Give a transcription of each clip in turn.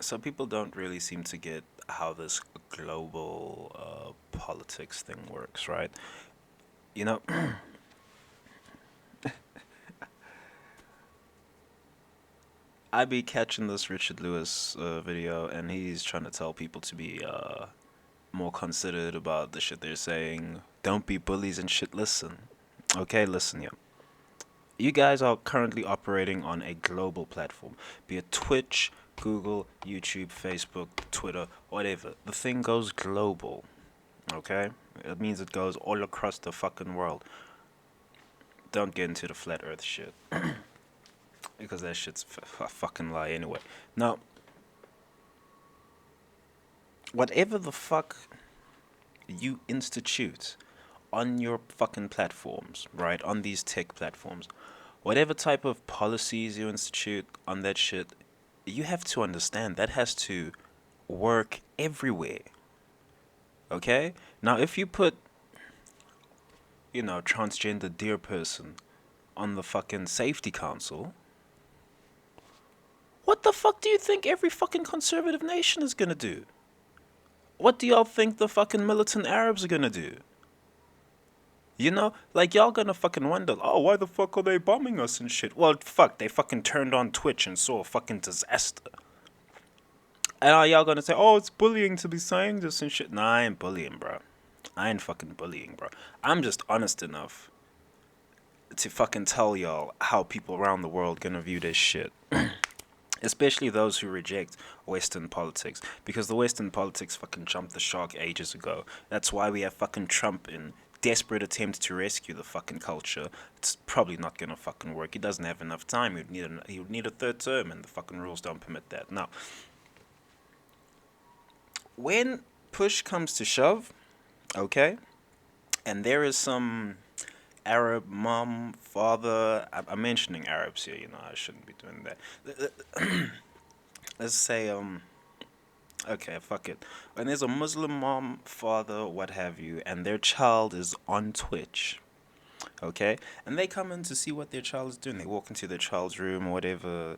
So people don't really seem to get how this global politics thing works, right? You know, I be catching this Richard Lewis video, and he's trying to tell people to be more considerate about the shit they're saying. Don't be bullies and shit. Listen, okay, listen, yeah. You guys are currently operating on a global platform, be it Twitch, Google, YouTube, Facebook, Twitter, whatever. The thing goes global, okay? It means it goes all across the fucking world. Don't get into the flat earth shit, because that shit's a fucking lie anyway. Now, whatever the fuck you institute on your fucking platforms, right? On these tech platforms, whatever type of policies you institute on that shit, you have to understand that has to work everywhere. Okay? Now, if you put, transgender dear person on the fucking safety council, what the fuck do you think every fucking conservative nation is gonna do? What do y'all think the fucking militant Arabs are gonna do? Like y'all gonna fucking wonder, oh, why the fuck are they bombing us and shit? Well, fuck, they fucking turned on Twitch and saw a fucking disaster. And are y'all gonna say, oh, it's bullying to be saying this and shit? Nah, I ain't bullying, bro. I ain't fucking bullying, bro. I'm just honest enough to fucking tell y'all how people around the world gonna view this shit. Especially those who reject Western politics. Because the Western politics fucking jumped the shark ages ago. That's why we have fucking Trump in desperate attempts to rescue the fucking culture. It's probably not gonna fucking work. He doesn't have enough time. He would need a third term, and the fucking rules don't permit that. Now, when push comes to shove, okay, and there is some Arab mom, father. I'm mentioning Arabs here. I shouldn't be doing that. Let's say okay, fuck it. When there's a Muslim mom, father, what have you, and their child is on Twitch, okay, and they come in to see what their child is doing. They walk into their child's room or whatever.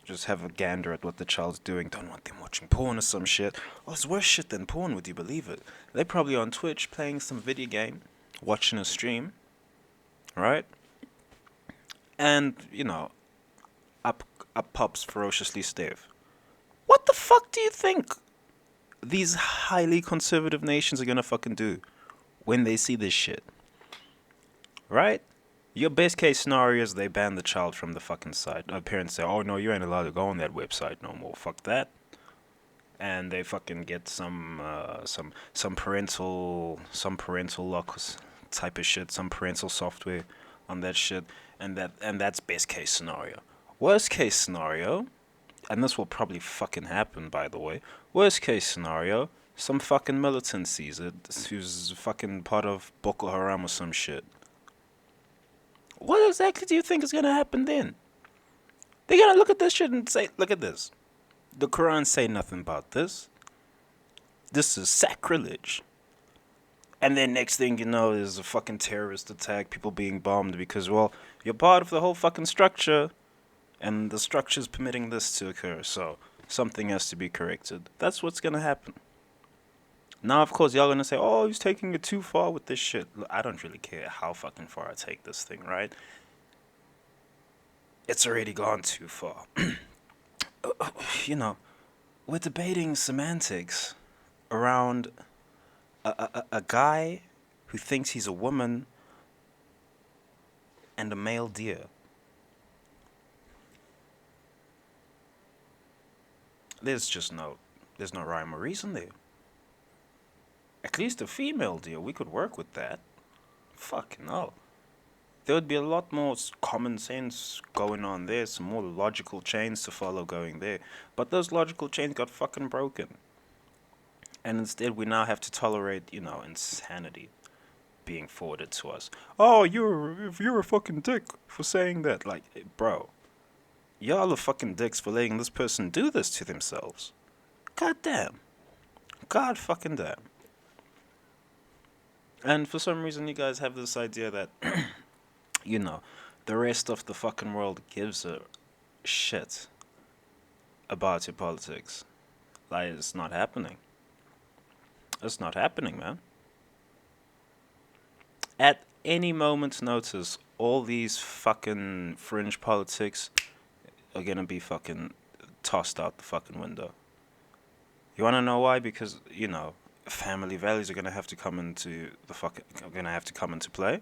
Just have a gander at what the child's doing. Don't want them watching porn or some shit. Oh, it's worse shit than porn, would you believe it? They're probably on Twitch playing some video game, watching a stream, right? And, up up pops FerociouslySteph. What the fuck do you think these highly conservative nations are gonna fucking do when they see this shit? Right? Your best case scenario is they ban the child from the fucking site. Parents say, "Oh no, you ain't allowed to go on that website no more. Fuck that." And they fucking get some parental lock type of shit, some parental software on that shit, and that's best case scenario. Worst case scenario, and this will probably fucking happen, by the way. Worst case scenario, some fucking militant sees it, who's fucking part of Boko Haram or some shit. What exactly do you think is gonna happen then? They're gonna look at this shit and say, look at this. The Quran say nothing about this. This is sacrilege. And then next thing you know is a fucking terrorist attack, people being bombed because, well, you're part of the whole fucking structure, and the structure's permitting this to occur, so something has to be corrected. That's what's gonna happen. Now, of course, y'all gonna say, oh, he's taking it too far with this shit. Look, I don't really care how fucking far I take this thing, right? It's already gone too far. you know, we're debating semantics around a guy who thinks he's a woman and a male deer. There's no rhyme or reason there. At least a female deer, we could work with that. Fuck no. There would be a lot more common sense going on there, some more logical chains to follow going there. But those logical chains got fucking broken. And instead, we now have to tolerate, insanity being forwarded to us. Oh, you're a fucking dick for saying that. Like, bro, y'all are fucking dicks for letting this person do this to themselves. God damn. God fucking damn. And for some reason, you guys have this idea that, you know, the rest of the fucking world gives a shit about your politics. Like, it's not happening. It's not happening, man. At any moment's notice, all these fucking fringe politics are gonna be fucking tossed out the fucking window. You wanna know why? Because, family values are gonna have to come into play.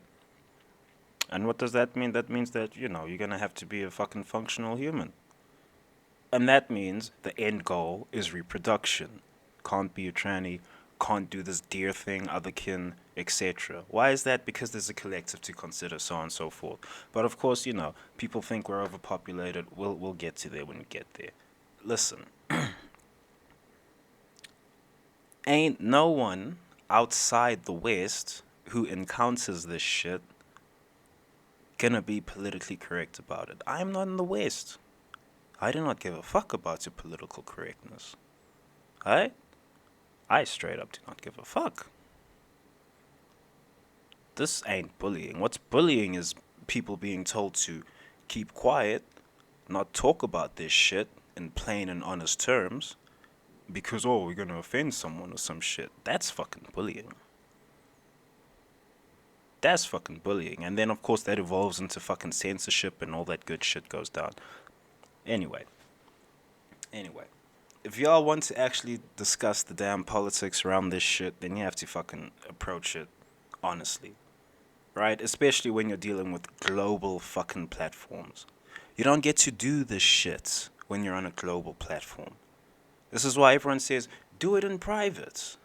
And what does that mean? That means that, you're gonna have to be a fucking functional human. And that means the end goal is reproduction. Can't be a tranny, can't do this deer thing, otherkin, etc. Why is that? Because there's a collective to consider, so on and so forth. But of course, people think we're overpopulated. We'll get to there when we get there. Listen, ain't no one outside the West who encounters this shit gonna be politically correct about it. I'm not in the West. I do not give a fuck about your political correctness. I straight up do not give a fuck. This ain't bullying. What's bullying is people being told to keep quiet, not talk about this shit in plain and honest terms, because, we're gonna offend someone or some shit. That's fucking bullying. That's fucking bullying. And then, of course, that evolves into fucking censorship and all that good shit goes down. Anyway. If y'all want to actually discuss the damn politics around this shit, then you have to fucking approach it honestly. Right? Especially when you're dealing with global fucking platforms. You don't get to do this shit when you're on a global platform. This is why everyone says, do it in private.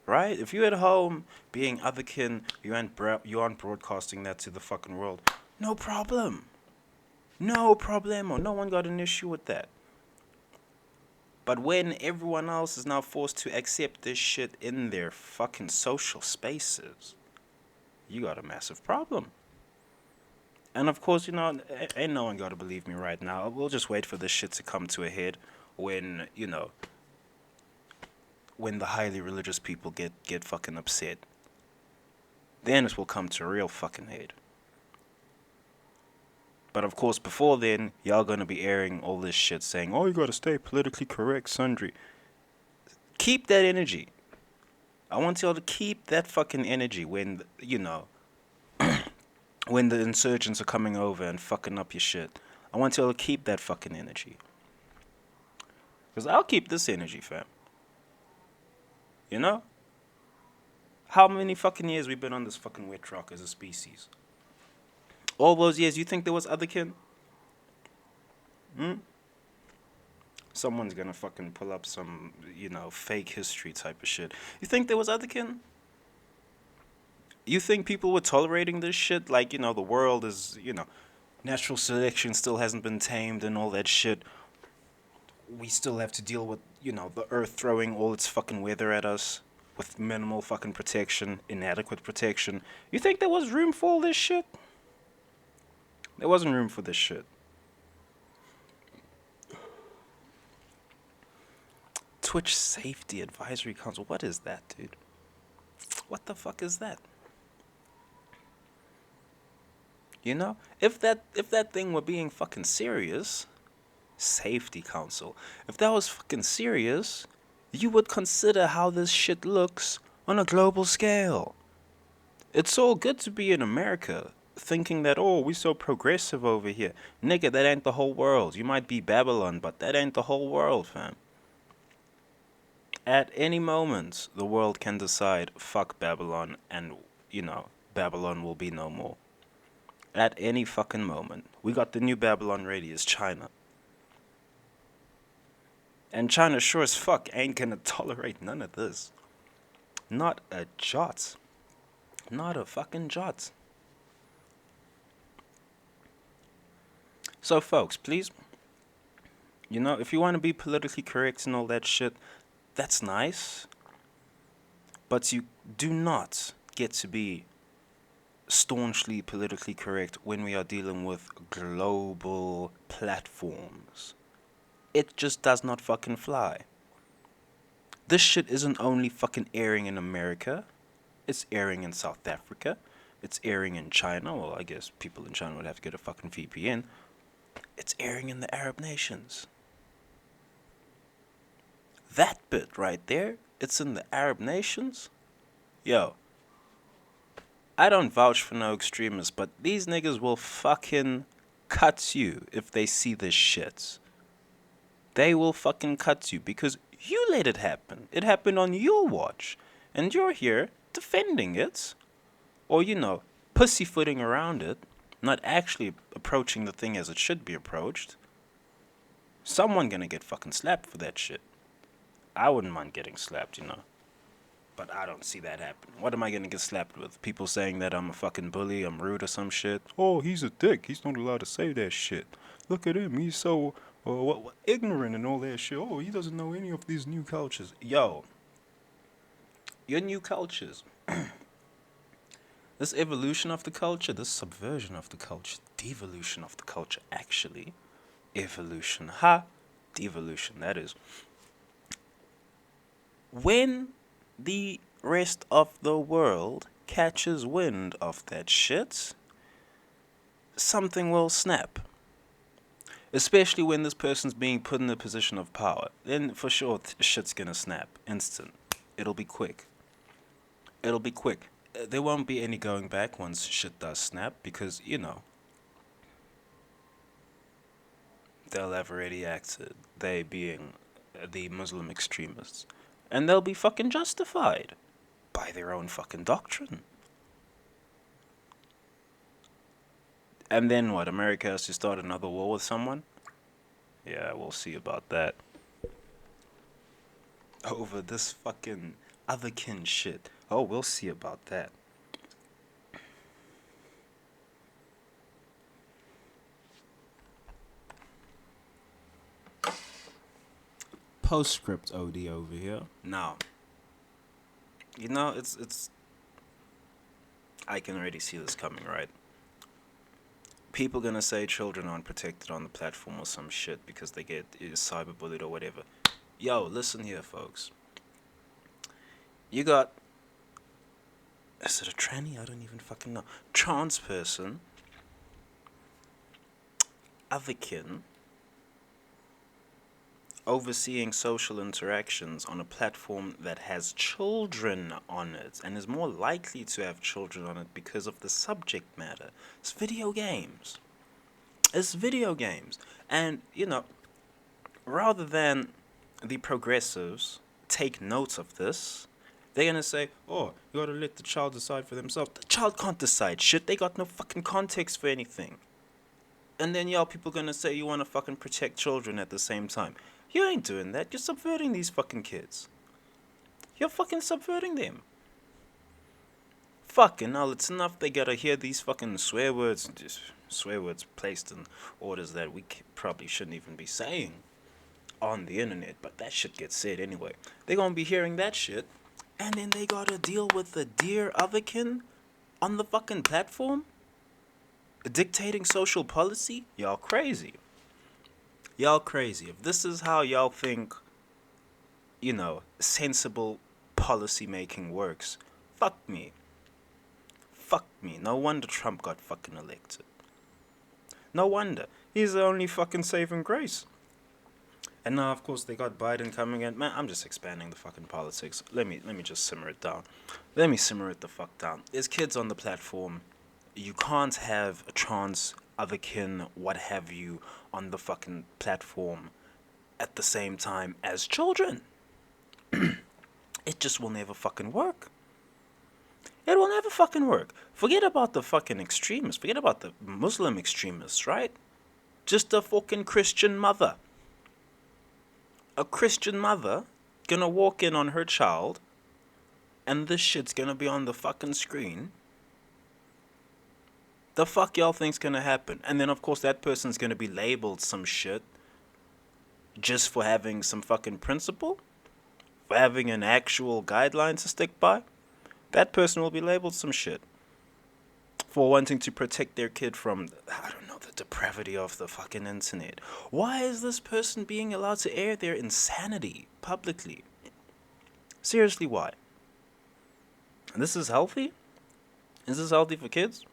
Right? If you're at home being otherkin, you aren't broadcasting that to the fucking world, no problem. No problemo. No one got an issue with that. But when everyone else is now forced to accept this shit in their fucking social spaces, you got a massive problem. And of course, ain't no one got to believe me right now. We'll just wait for this shit to come to a head when, when the highly religious people get fucking upset. Then it will come to a real fucking head. But of course, before then, y'all gonna be airing all this shit saying, you gotta stay politically correct, sundry. Keep that energy. I want y'all to keep that fucking energy when, when the insurgents are coming over and fucking up your shit. I want y'all to keep that fucking energy. Because I'll keep this energy, fam. How many fucking years we've been on this fucking wet rock as a species? All those years, you think there was other kin? Someone's gonna fucking pull up some, fake history type of shit. You think there was other kin? You think people were tolerating this shit? Like, the world is, natural selection still hasn't been tamed and all that shit. We still have to deal with, the earth throwing all its fucking weather at us with minimal fucking protection, inadequate protection. You think there was room for all this shit? There wasn't room for this shit. Twitch Safety Advisory Council. What is that, dude? What the fuck is that? If that thing were being fucking serious, Safety Council. If that was fucking serious, you would consider how this shit looks on a global scale. It's all good to be in America, thinking that, we so progressive over here. Nigga, that ain't the whole world. You might be Babylon, but that ain't the whole world, fam. At any moment, the world can decide, fuck Babylon, and, Babylon will be no more. At any fucking moment. We got the new Babylon ready as China. And China sure as fuck ain't gonna tolerate none of this. Not a jot. Not a fucking jot. So folks, please, if you want to be politically correct and all that shit, that's nice. But you do not get to be staunchly politically correct when we are dealing with global platforms. It just does not fucking fly. This shit isn't only fucking airing in America. It's airing in South Africa. It's airing in China. Well, I guess people in China would have to get a fucking VPN. It's airing in the Arab nations. That bit right there, it's in the Arab nations. Yo, I don't vouch for no extremists, but these niggas will fucking cut you if they see this shit. They will fucking cut you because you let it happen. It happened on your watch. And you're here defending it. Or, pussyfooting around it. Not actually approaching the thing as it should be approached. Someone gonna get fucking slapped for that shit. I wouldn't mind getting slapped. But I don't see that happen. What am I gonna get slapped with? People saying that I'm a fucking bully, I'm rude or some shit? Oh, he's a dick. He's not allowed to say that shit. Look at him. He's so ignorant and all that shit. Oh, he doesn't know any of these new cultures. Yo, your new cultures. This evolution of the culture, this subversion of the culture, devolution of the culture, actually. Evolution. Ha! Devolution, that is. When the rest of the world catches wind of that shit, something will snap. Especially when this person's being put in a position of power. Then for sure shit's gonna snap. Instant. It'll be quick. It'll be quick. There won't be any going back once shit does snap because, they'll have already acted. They being the Muslim extremists. And they'll be fucking justified by their own fucking doctrine. And then what? America has to start another war with someone? Yeah, we'll see about that. Over this fucking otherkin shit. Oh, we'll see about that. Postscript OD over here. Now, it's I can already see this coming, right? People gonna say children aren't protected on the platform or some shit because they get cyberbullied or whatever. Yo, listen here, folks. You got... Is it a tranny? I don't even fucking know. Trans person. Otherkin. Overseeing social interactions on a platform that has children on it and is more likely to have children on it because of the subject matter. It's video games. It's video games. And, rather than the progressives take note of this, they're gonna say, oh, you gotta let the child decide for themselves. The child can't decide shit. They got no fucking context for anything. And then people gonna say you wanna fucking protect children at the same time. You ain't doing that. You're subverting these fucking kids. You're fucking subverting them. Fucking hell, it's enough they gotta hear these fucking swear words. Just swear words placed in orders that we probably shouldn't even be saying on the internet. But that shit gets said anyway. They're gonna be hearing that shit. And then they gotta deal with the dear otherkin on the fucking platform? Dictating social policy? Y'all crazy. Y'all crazy. If this is how y'all think, sensible policy making works, fuck me. Fuck me. No wonder Trump got fucking elected. No wonder. He's the only fucking saving grace. And now, of course, they got Biden coming in. Man, I'm just expanding the fucking politics. Let me just simmer it down. Let me simmer it the fuck down. There's kids on the platform. You can't have a trans, otherkin, what have you, on the fucking platform at the same time as children. It just will never fucking work. It will never fucking work. Forget about the fucking extremists. Forget about the Muslim extremists, right? Just a fucking Christian mother. A Christian mother gonna walk in on her child and this shit's gonna be on the fucking screen. The fuck y'all think's gonna happen? And then of course that person's gonna be labeled some shit just for having some fucking principle? For having an actual guideline to stick by? That person will be labeled some shit. For wanting to protect their kid from, I don't know, the depravity of the fucking internet. Why is this person being allowed to air their insanity publicly? Seriously, why? And this is healthy? Is this healthy for kids?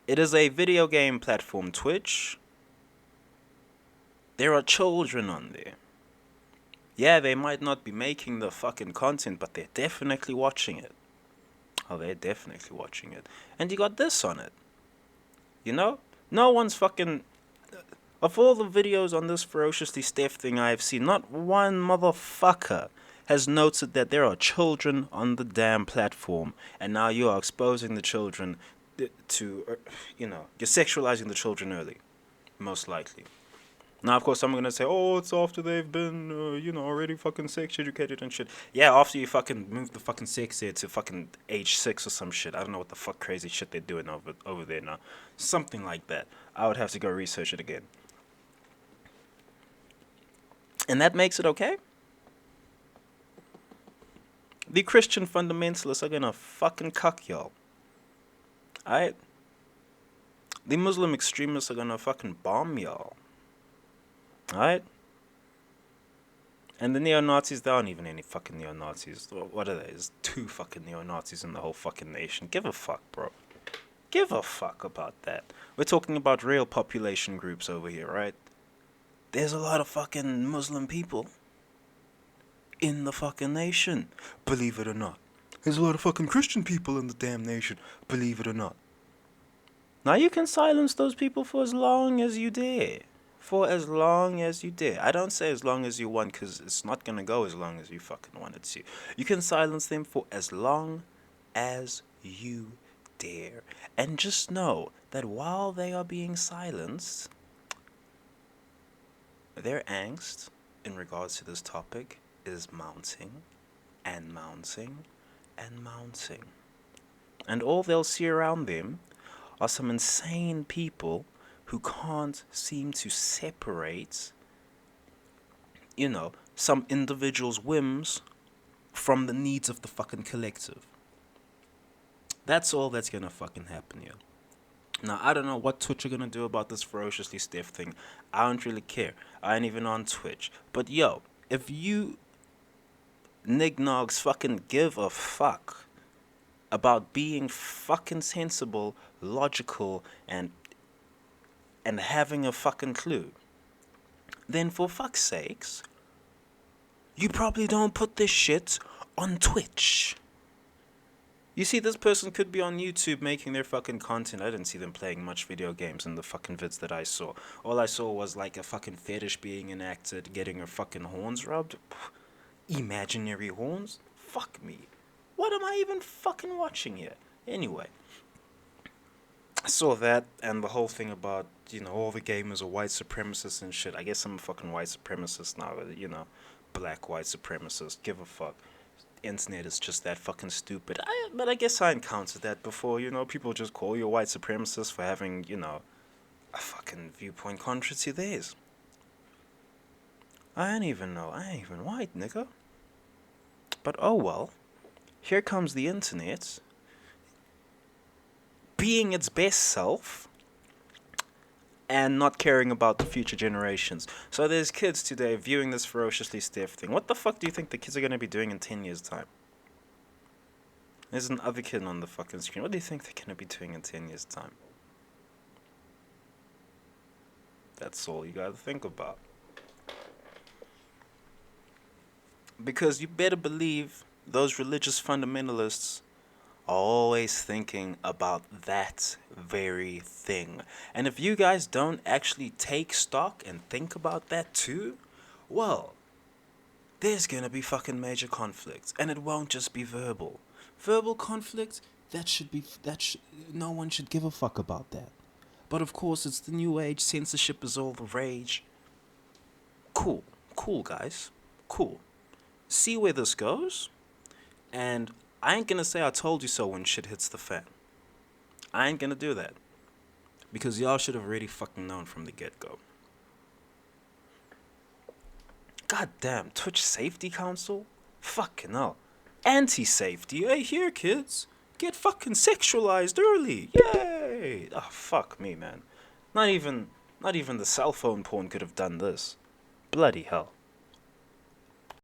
It is a video game platform, Twitch. There are children on there. Yeah, they might not be making the fucking content, but they're definitely watching it. Oh, they're definitely watching it. And you got this on it. You know? No one's fucking. Of all the videos on this Ferociously Steph thing I have seen, not one motherfucker has noted that there are children on the damn platform, and now you are exposing the children to, you're sexualizing the children early, most likely. Now, of course, I'm gonna say, oh, it's after they've been, already fucking sex educated and shit. Yeah, after you fucking move the fucking sex ed to fucking age 6 or some shit. I don't know what the fuck crazy shit they're doing over there now. Something like that. I would have to go research it again. And that makes it okay? The Christian fundamentalists are gonna fucking cuck y'all. Alright? The Muslim extremists are gonna fucking bomb y'all. Alright? And the neo-Nazis, there aren't even any fucking neo-Nazis. What are they? There's 2 fucking neo-Nazis in the whole fucking nation. Give a fuck, bro. Give a fuck about that. We're talking about real population groups over here, right? There's a lot of fucking Muslim people in the fucking nation. Believe it or not. There's a lot of fucking Christian people in the damn nation. Believe it or not. Now you can silence those people for as long as you dare. For as long as you dare. I don't say as long as you want, because it's not going to go as long as you fucking want it to. You can silence them for as long as you dare. And just know that while they are being silenced, their angst in regards to this topic is mounting and mounting and mounting. And all they'll see around them are some insane people who can't seem to separate, some individual's whims from the needs of the fucking collective. That's all that's gonna fucking happen here. Now, I don't know what Twitch are gonna do about this Ferociously Steph thing. I don't really care. I ain't even on Twitch. But yo, if you nignogs fucking give a fuck about being fucking sensible, logical, and having a fucking clue, then for fuck's sakes, you probably don't put this shit on Twitch. You see, this person could be on YouTube making their fucking content. I didn't see them playing much video games in the fucking vids that I saw. All I saw was like a fucking fetish being enacted, getting her fucking horns rubbed. Imaginary horns? Fuck me. What am I even fucking watching here? Anyway, I saw that and the whole thing about, all the gamers are white supremacists and shit. I guess I'm a fucking white supremacist now, black white supremacist. Give a fuck. Internet is just that fucking stupid. But I guess I encountered that before, people just call you a white supremacist for having, a fucking viewpoint contrary to theirs. I ain't even white, nigga. But oh well. Here comes the internet, being its best self, and not caring about the future generations. So there's kids today viewing this Ferociously Steph thing. What the fuck do you think the kids are going to be doing in 10 years' time? There's another kid on the fucking screen. What do you think they're going to be doing in 10 years' time? That's all you gotta think about. Because you better believe those religious fundamentalists are always thinking about that very thing. And if you guys don't actually take stock and think about that too, well, there's gonna be fucking major conflicts. And it won't just be verbal. Verbal conflict, no one should give a fuck about that. But of course, it's the new age, censorship is all the rage. Cool, guys, cool. See where this goes, and I ain't gonna say I told you so when shit hits the fan. I ain't gonna do that. Because y'all should have already fucking known from the get-go. God damn, Twitch Safety Council? Fucking hell. Anti-safety, hey here kids. Get fucking sexualized early, yay! Oh fuck me, man. Not even the cell phone porn could have done this. Bloody hell.